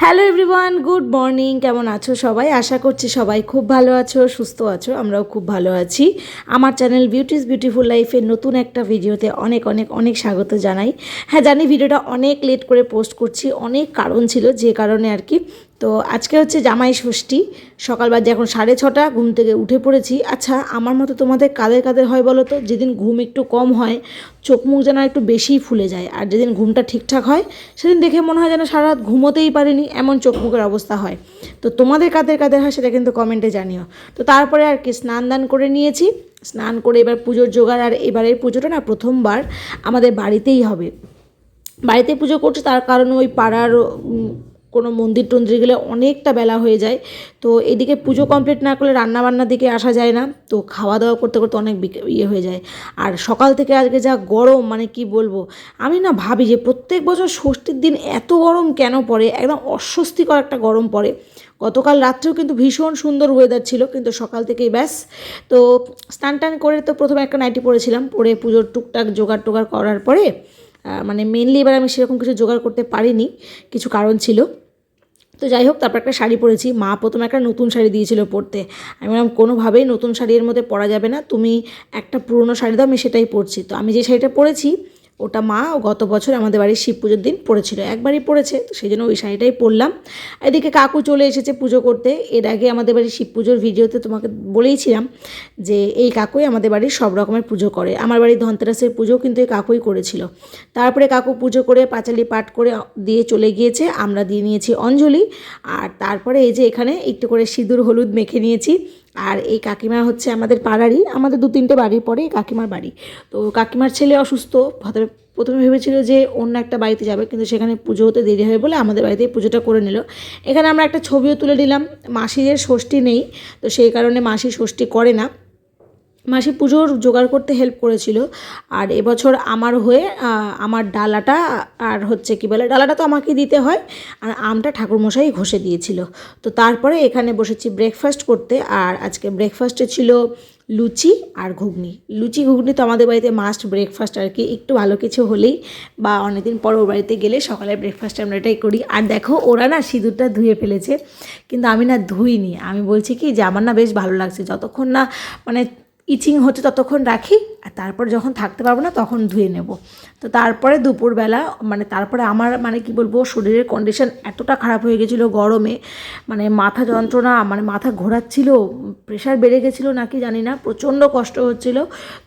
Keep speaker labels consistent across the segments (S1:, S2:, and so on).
S1: Hello everyone, good morning. কেমন আছো সবাই? আশা করছি সবাই খুব ভালো আছো, সুস্থ আছো। আমরাও খুব ভালো আছি। আমার চ্যানেল বিউটিস বিউটিফুল লাইফের নতুন একটা ভিডিওতে অনেক অনেক অনেক স্বাগত জানাই। হ্যাঁ, জানি ভিডিওটা অনেক লেট করে পোস্ট করছি, অনেক কারণ ছিল যে কারণে আর কি। তো আজকে হচ্ছে জামাই ষষ্ঠী। সকাল বাজে এখন 6:30, ঘুম থেকে উঠে পড়েছি। আচ্ছা, আমার মতো তোমাদের কাদের কাদের হয় বলো তো? যেদিন ঘুম একটু কম হয় চোখ মুখ যেন একটু বেশিই ফুলে যায়, আর যেদিন ঘুমটা ঠিকঠাক হয় সেদিন দেখে মনে হয় যেন সারা রাত ঘুমোতেই পারিনি, এমন চোখ মুখের অবস্থা হয়। তো তোমাদের কাদের কাদের হয় সেটা কিন্তু কমেন্টে জানিও। তো তারপরে আর কি স্নান দান করে নিয়েছি। স্নান করে এবার পুজোর জোগাড়। আর এবারের পুজোটা না প্রথমবার আমাদের বাড়িতেই হবে। বাড়িতে পুজো করছে, তার কারণ ওই পাড়ার কোনো মন্দির টন্দির গেলে অনেকটা বেলা হয়ে যায়। তো এদিকে পুজো কমপ্লিট না করলে রান্নাবান্নার দিকে আসা যায় না। তো খাওয়া দাওয়া করতে করতে অনেক ইয়ে হয়ে যায়। আর সকাল থেকে আজকে যা গরম, মানে কি বলবো। আমি না ভাবি যে প্রত্যেক বছর ষষ্ঠীর দিন এত গরম কেন পড়ে, একদম অস্বস্তিকর একটা গরম পড়ে। গতকাল রাত্রেও কিন্তু ভীষণ সুন্দর ওয়েদার ছিল, কিন্তু সকাল থেকেই ব্যাস। তো স্নান টান করে তো প্রথমে একটা নাইটি পরেছিলাম, পরে পুজোর টুকটাক জোগাড় টোগাড় করার পরে মানে মেনলি এবার আমি সেরকম কিছু জোগাড় করতে পারিনি, কিছু কারণ ছিল। তো যাই হোক, তারপর একটা শাড়ি পরেছি। মা প্রথমে একটা নতুন শাড়ি দিয়েছিল পরতে। আমি বললাম কোনোভাবেই নতুন শাড়ির মধ্যে পরা যাবে না, তুমি একটা পুরনো শাড়ি দাও, আমি সেটাই পরছি। তো আমি যে শাড়িটা পরেছি ওটা মা গত বছর আমাদের বাড়ির শিব পুজোর দিন পরেছিল, একবারই পরেছে, তো সেই জন্য ওই শাড়িটাই পরলাম। এদিকে কাকু চলে এসেছে পুজো করতে। এর আগে আমাদের বাড়ির শিব পুজোর ভিডিওতে তোমাকে বলেইছিলাম যে এই কাকুই আমাদের বাড়ির সব রকমের পুজো করে। আমার বাড়ির ধনতেরাসের পুজো কিন্তু এই কাকুই করেছিল। তারপরে কাকু পুজো করে পাঁচালি পাঠ করে দিয়ে চলে গিয়েছে, আমরা দিয়ে নিয়েছি অঞ্জলি। আর তারপরে এই যে এখানে একটু করে সিঁদুর হলুদ মেখে নিয়েছি। আর এই কাকিমা হচ্ছে আমাদের পাড়ারই, আমাদের 2-3টে বাড়ির পরে কাকিমার বাড়ি। তো কাকিমার ছেলে অসুস্থ। প্রথমে ভেবেছিল যে অন্য একটা বাড়িতে যাবে, কিন্তু সেখানে পুজো হতে দেরি হবে বলে আমাদের বাড়িতেই পুজোটা করে নিল। এখানে আমরা একটা ছবিও তুলে নিলাম। মাসিদের ষষ্ঠী নেই, তো সেই কারণে মাসি ষষ্ঠী করে না। মাসি পুজোর জোগাড় করতে হেল্প করেছিল। আর এবছর আমার হয়ে আমার ডালাটা, আর হচ্ছে কি বলে, ডালাটা তো আমাকে দিতে হয়, আর আমটা ঠাকুরমশাই ঘষে দিয়েছিল। তো তারপরে এখানে বসেছি ব্রেকফাস্ট করতে। আর আজকে ব্রেকফাস্টে ছিল লুচি আর ঘুগনি। লুচি ঘুগনি তো আমাদের বাড়িতে মাস্ট ব্রেকফাস্ট আর কি। একটু ভালো কিছু হলেই বা অনেকদিন পর ওর বাড়িতে গেলে সকালের ব্রেকফাস্ট আমরা এটাই করি। আর দেখো ওরা না সিঁদুরটা ধুয়ে ফেলেছে, কিন্তু আমি না ধুইনি। আমি বলছি কি যে আমার না বেশ ভালো লাগছে, যতক্ষণ না মানে ইচিং হচ্ছে ততক্ষণ রাখি, আর তারপর যখন থাকতে পারবো না তখন ধুয়ে নেব। তো তারপরে দুপুরবেলা মানে তারপরে আমার মানে কি বলবো, শরীরের কন্ডিশন এতটা খারাপ হয়ে গেছিলো গরমে, মানে মাথা যন্ত্রণা, মানে মাথা ঘোরাচ্ছিল, প্রেশার বেড়ে গেছিলো নাকি জানি না, প্রচণ্ড কষ্ট হচ্ছিল।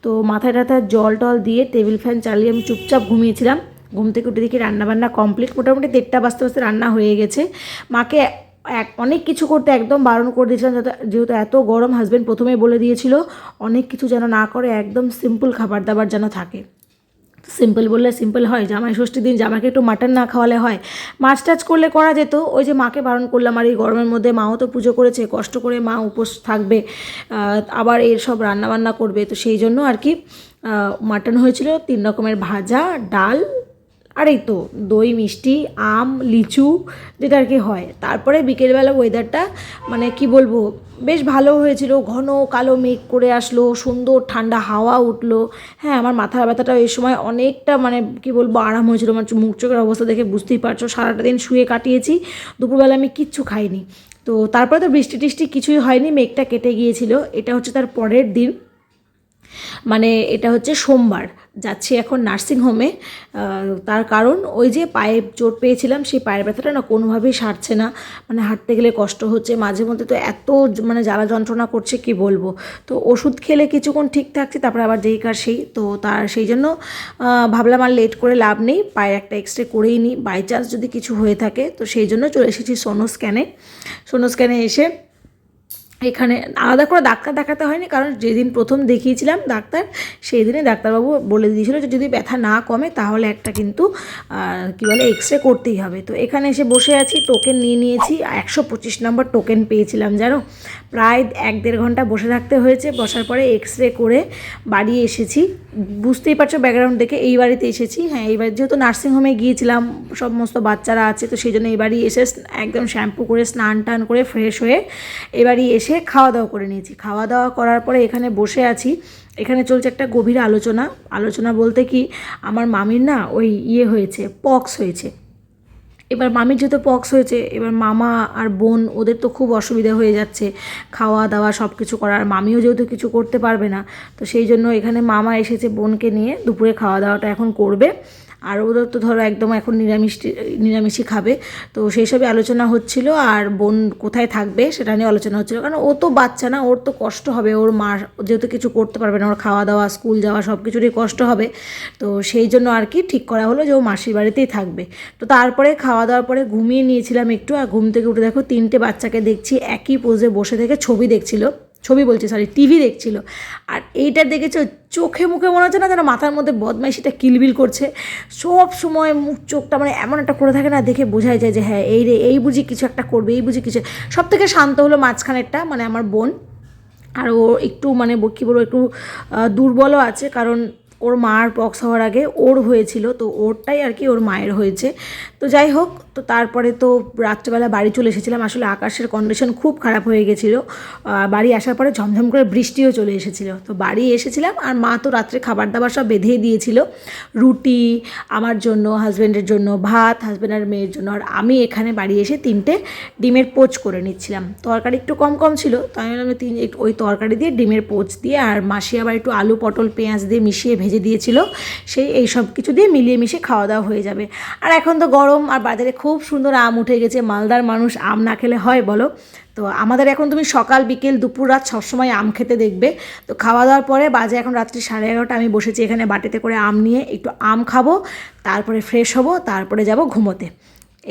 S1: তো মাথায় টাথায় জল টল দিয়ে টেবিল ফ্যান চালিয়ে আমি চুপচাপ ঘুমিয়েছিলাম। ঘুম থেকে উঠে দেখি রান্নাবান্না কমপ্লিট, মোটামুটি 1:30 বাজতে বাজতে রান্না হয়ে গেছে। মাকে অনেক কিছু করতে একদম বারণ করে দিয়েছিলাম, যেহেতু এত গরম। হাজব্যান্ড প্রথমেই বলে দিয়েছিল অনেক কিছু যেন না করে, একদম সিম্পল খাবার দাবার যেন থাকে। সিম্পল বললে সিম্পল হয়? জামাই ষষ্ঠীর দিন জামাইকে একটু মাটন না খাওয়ালে হয়? মাছ টাছ করলে করা যেত, ওই যে মাকে বারণ করলাম। আর এই গরমের মধ্যে মাও তো পুজো করেছে, কষ্ট করে মা উপোস থাকবে, আবার এর সব রান্নাবান্না করবে, তো সেই জন্য আর কি মাটন হয়েছিল। 3 রকমের ভাজা, ডাল, আর এই তো দই, মিষ্টি, আম, লিচু, যেটা আর কি হয়। তারপরে বিকেলবেলা ওয়েদারটা মানে কি বলবো, বেশ ভালো হয়েছিল। ঘন কালো মেঘ করে আসলো, সুন্দর ঠান্ডা হাওয়া উঠলো। হ্যাঁ, আমার মাথা ব্যথাটা এই সময় অনেকটা মানে কি বলবো আরাম হয়েছিল। আমার মুখ চোখের অবস্থা দেখে বুঝতেই পারছো, সারাটা দিন শুয়ে কাটিয়েছি, দুপুরবেলা আমি কিচ্ছু খাইনি। তো তারপরে তো বৃষ্টি টিষ্টি কিছুই হয়নি, মেঘটা কেটে গিয়েছিল। এটা হচ্ছে তার পরের দিন, মানে এটা হচ্ছে সোমবার। যাচ্ছি এখন নার্সিংহোমে। তার কারণ ওই যে পায়ে চোট পেয়েছিলাম, সেই পায়ের ব্যথাটা না কোনোভাবেই সারছে না। মানে হাঁটতে গেলে কষ্ট হচ্ছে, মাঝে মধ্যে তো এত মানে জ্বালা যন্ত্রণা করছে কি বলবো। তো ওষুধ খেলে কিছুক্ষণ ঠিক থাকছে, তারপরে আবার যেই কার সেই। তো তার সেই জন্য ভাবলাম আর লেট করে লাভ নেই, পায়ের একটা এক্সরে করেই নিই, বাই চান্স যদি কিছু হয়ে থাকে। তো সেই জন্য চলে এসেছি সোনো স্ক্যানে। সোনো স্ক্যানে এসে এখানে আলাদা করে ডাক্তার দেখাতে হয়নি, কারণ যেদিন প্রথম দেখিয়েছিলাম ডাক্তার, সেই দিনে ডাক্তারবাবু বলে দিয়েছিল যে যদি ব্যথা না কমে তাহলে একটা কিন্তু কী বলে এক্সরে করতেই হবে। তো এখানে এসে বসে আছি, টোকেন নিয়ে নিয়েছি। 125 নম্বর টোকেন পেয়েছিলাম জানো। প্রায় 1-1.5 ঘন্টা বসে থাকতে হয়েছে। বসার পরে এক্সরে করে বাড়ি এসেছি। বুঝতেই পারছো ব্যাকগ্রাউন্ড দেখে, এই বাড়িতে এসেছি। হ্যাঁ, এইবার যেহেতু নার্সিংহোমে গিয়েছিলাম, সমস্ত বাচ্চারা আছে, তো সেই জন্য এই বাড়ি এসে একদম শ্যাম্পু করে স্নান টান করে ফ্রেশ হয়ে এবারই এসে খাওয়া দাওয়া করে নিয়েছি। খাওয়া দাওয়া করার পরে এখানে বসে আছি। এখানে চলছে একটা গভীর আলোচনা বলতে কি, আমার মামির না ওই হয়েছে, পক্স হয়েছে। এবার মামির যেহেতু পক্স হয়েছে, এবার মামা আর বোন ওদের তো খুব অসুবিধা হয়ে যাচ্ছে খাওয়া দাওয়া সব কিছু করার, মামিও যেহেতু কিছু করতে পারবে না, তো সেই জন্য এখানে মামা এসেছে বোনকে নিয়ে, দুপুরে খাওয়া দাওয়াটা এখন করবে। আর ওদের তো ধরো একদম এখন নিরামিষই খাবে, তো সেই সবই আলোচনা হচ্ছিল। আর বোন কোথায় থাকবে সেটা নিয়ে আলোচনা হচ্ছিলো, কারণ ও তো বাচ্চা না, ওর তো কষ্ট হবে, ওর মা যেহেতু কিছু করতে পারবে না, ওর খাওয়া দাওয়া স্কুল যাওয়া সব কিছুরই কষ্ট হবে। তো সেই জন্য আর কি ঠিক করা হলো যে ও মাসির বাড়িতেই থাকবে। তো তারপরে খাওয়া দাওয়ার পরে ঘুমিয়ে নিয়েছিলাম একটু, আর ঘুম থেকে উঠে দেখো 3টে বাচ্চাকে দেখছি একই পোজে বসে থেকে টিভি দেখছিল। আর এইটা দেখেছো, চোখে মুখে মনে হচ্ছে না যেন মাথার মধ্যে বদমাইশিটা কিলবিল করছে, সব সময় মুখ চোখটা মানে এমন একটা করে থাকে না, দেখে বোঝাই যায় যে হ্যাঁ এই বুঝি কিছু একটা করবে, এই বুঝি কিছু। সব থেকে শান্ত হলো মাঝখানেরটা, মানে আমার বোন। আর ও একটু মানে কী বলবো, একটু দুর্বলও আছে, কারণ ওর মার পক্স হওয়ার আগে ওর হয়েছিল, তো ওরটাই আর কি ওর মায়ের হয়েছে। তো যাই হোক, তো তারপরে তো রাত্রেবেলা বাড়ি চলে এসেছিলাম। আসলে আকাশের কন্ডিশন খুব খারাপ হয়ে গেছিলো, বাড়ি আসার পরে ঝমঝম করে বৃষ্টিও চলে এসেছিলো। তো বাড়ি এসেছিলাম, আর মা তো রাত্রে খাবার দাবার সব বেঁধেই দিয়েছিল, রুটি আমার জন্য, হাজব্যান্ডের জন্য ভাত, হাজব্যান্ড আর মেয়ের জন্য। আর আমি এখানে বাড়ি এসে 3টে ডিমের পোচ করে নিচ্ছিলাম। তরকারি একটু কম ছিল, তো আমি ওই তরকারি দিয়ে ডিমের পোচ দিয়ে, আর মাসি আবার একটু আলু পটল পেঁয়াজ দিয়ে মিশিয়ে ভেজে দিয়েছিল, এই সব কিছু দিয়ে মিলিয়ে মিশিয়ে খাওয়া দাওয়া হয়ে যাবে। আর এখন তো গরম, আর বাজারে খুব সুন্দর আম উঠে গেছে, মালদার মানুষ আম না খেলে হয় বলো? তো আমাদের এখন তুমি সকাল বিকেল দুপুর রাত সবসময় আম খেতে দেখবে। তো খাওয়া দাওয়ার পরে বাজে এখন রাত্রি 11:30, আমি বসেছি এখানে বাটিতে করে আম নিয়ে, একটু আম খাবো, তারপরে ফ্রেশ হব, তারপরে যাব ঘুমোতে।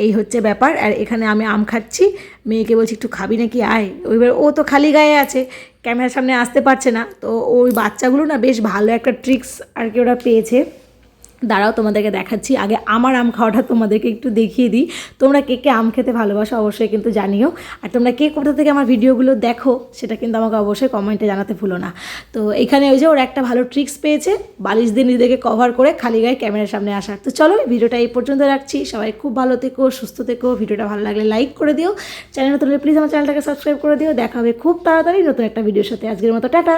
S1: এই হচ্ছে ব্যাপার। আর এখানে আমি আম খাচ্ছি, মেয়েকে বলছি একটু খাবি নাকি, আয়। ওইবার ও তো খালি গায়ে আছে, ক্যামেরার সামনে আসতে পারছে না। তো ওই বাচ্চাগুলো না বেশ ভালো একটা ট্রিক্স আর কি ওরা পেয়েছে, দাঁড়াও তোমাদেরকে দেখাচ্ছি। আগে আমার আম খাওয়াটা তোমাদেরকে একটু দেখিয়ে দিই। তোমরা কে কে আম খেতে ভালোবাসো অবশ্যই কিন্তু জানিও, আর তোমরা কে কোথা থেকে আমার ভিডিওগুলো দেখো সেটা কিন্তু আমাকে অবশ্যই কমেন্টে জানাতে ভুলো না। তো এখানে ওই যে ওরা একটা ভালো ট্রিক্স পেয়েছে, বালিশ দিয়ে নিজেদেরকে কভার করে খালি গায়ে ক্যামেরার সামনে আসার। তো চলো ভিডিওটা এই পর্যন্ত রাখছি, সবাই খুব ভালো থেকো, সুস্থ থেকো। ভিডিওটা ভালো লাগলে লাইক করে দিও, চ্যানেল নতুন হলে প্লিজ আমার চ্যানেলটাকে সাবস্ক্রাইব করে দিও। দেখা হবে খুব তাড়াতাড়ি নতুন একটা ভিডিওর সাথে। আজকের মতো টাটা।